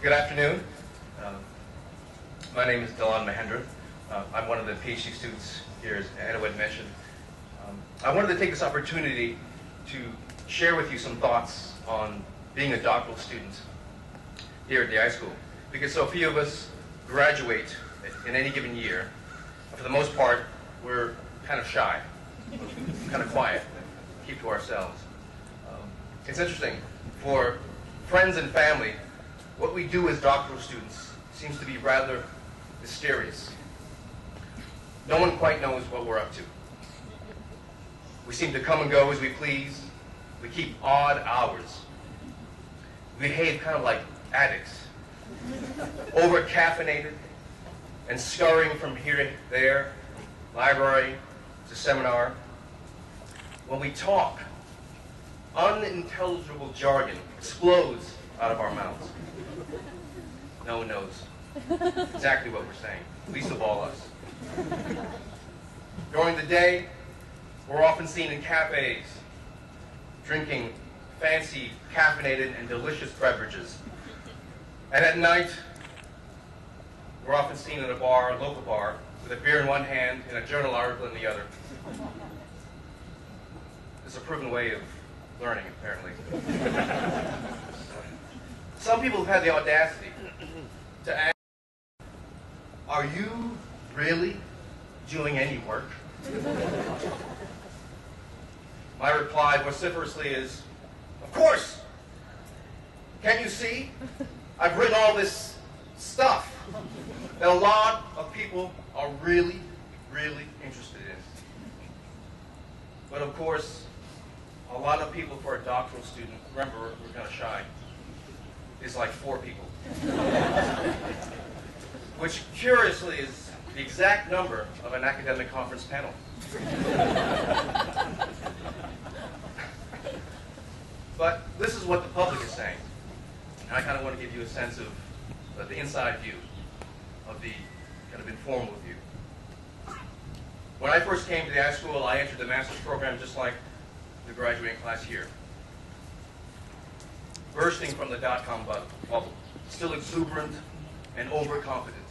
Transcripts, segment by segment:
Good afternoon. My name is Dilan Mahendran. I'm one of the PhD students here, as Edwin mentioned. I wanted to take this opportunity to share with you some thoughts on being a doctoral student here at the high school, because so few of us graduate in any given year. For the most part, we're kind of shy, kind of quiet, keep to ourselves. It's interesting. For friends and family, what we do as doctoral students seems to be rather mysterious. No one quite knows what we're up to. We seem to come and go as we please. We keep odd hours. We behave kind of like addicts, over-caffeinated and scurrying from here to there, library to seminar. When we talk, unintelligible jargon explodes out of our mouths. No one knows exactly what we're saying, least of all us. During the day, we're often seen in cafes, drinking fancy, caffeinated, and delicious beverages. And at night, we're often seen in a bar, a local bar, with a beer in one hand and a journal article in the other. It's a proven way of learning, apparently. Some people have had the audacity to ask, "Are you really doing any work?" My reply vociferously is, "Of course! Can't you see? I've written all this stuff that a lot of people are really, really interested in." But of course, a lot of people for a doctoral student, remember we're kind of shy, is like 4 people. Which curiously is the exact number of an academic conference panel. But this is what the public is saying. And I kind of want to give you a sense of the inside view, of the kind of informal view. When I first came to the high school, I entered the master's program just like the graduating class here. Bursting from the dot-com bubble, still exuberant and overconfident.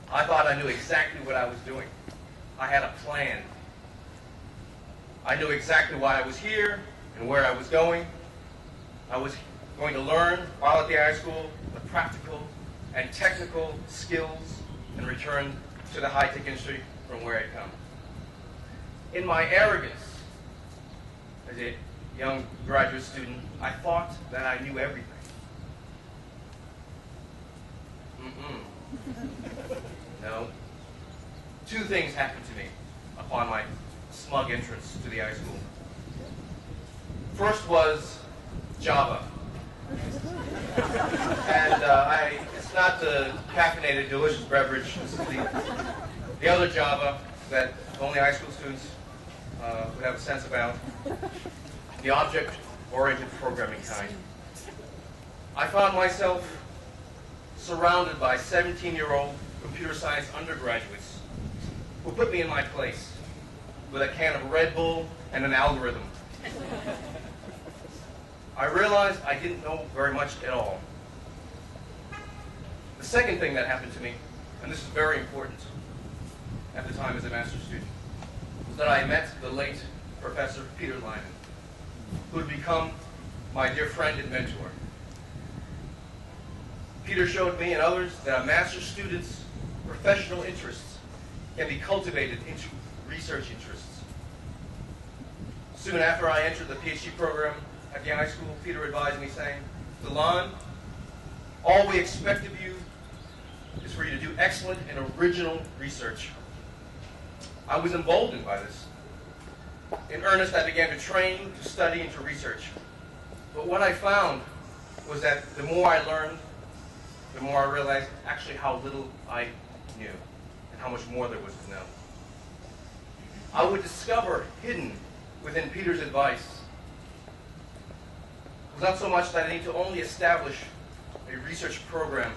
I thought I knew exactly what I was doing. I had a plan. I knew exactly why I was here and where I was going. I was going to learn, while at the high school, the practical and technical skills and return to the high-tech industry from where I'd come. In my arrogance, as a young graduate student, I thought that I knew everything. No. 2 things happened to me upon my smug entrance to the high school. First was Java. And it's not the caffeinated, delicious beverage. This is the other Java that only high school students would have a sense about. The object-oriented programming kind. I found myself surrounded by 17-year-old computer science undergraduates who put me in my place with a can of Red Bull and an algorithm. I realized I didn't know very much at all. The second thing that happened to me, and this is very important at the time as a master's student, was that I met the late Professor Peter Lyman, who had become my dear friend and mentor. Peter showed me and others that a master's student's professional interests can be cultivated into research interests. Soon after I entered the PhD program at the high school, Peter advised me, saying, "Dilan, all we expect of you is for you to do excellent and original research." I was emboldened by this. In earnest, I began to train, to study, and to research. But what I found was that the more I learned, the more I realized actually how little I knew and how much more there was to know. I would discover hidden within Peter's advice was not so much that I need to only establish a research program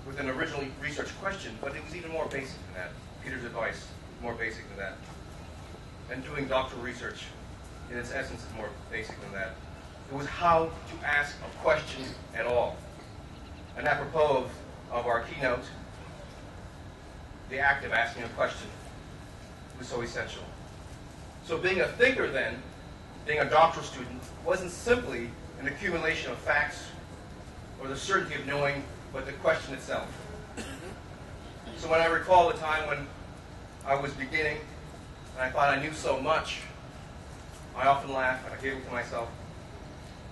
with an original research question, but it was even more basic than that. Peter's advice was more basic than that. And doing doctoral research, in its essence, is more basic than that. It was how to ask a question at all. And apropos of our keynote, the act of asking a question was so essential. So being a thinker then, being a doctoral student, wasn't simply an accumulation of facts or the certainty of knowing, but the question itself. So when I recall the time when I was beginning and I thought I knew so much, I often laugh and I giggle to myself,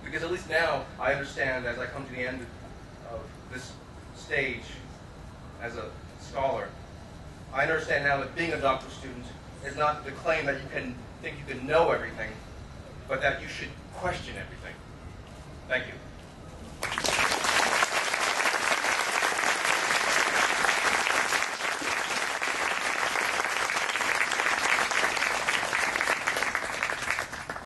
because at least now I understand, as I come to the end of this stage as a scholar, I understand now that being a doctoral student is not the claim that you can think you can know everything, but that you should question everything. Thank you.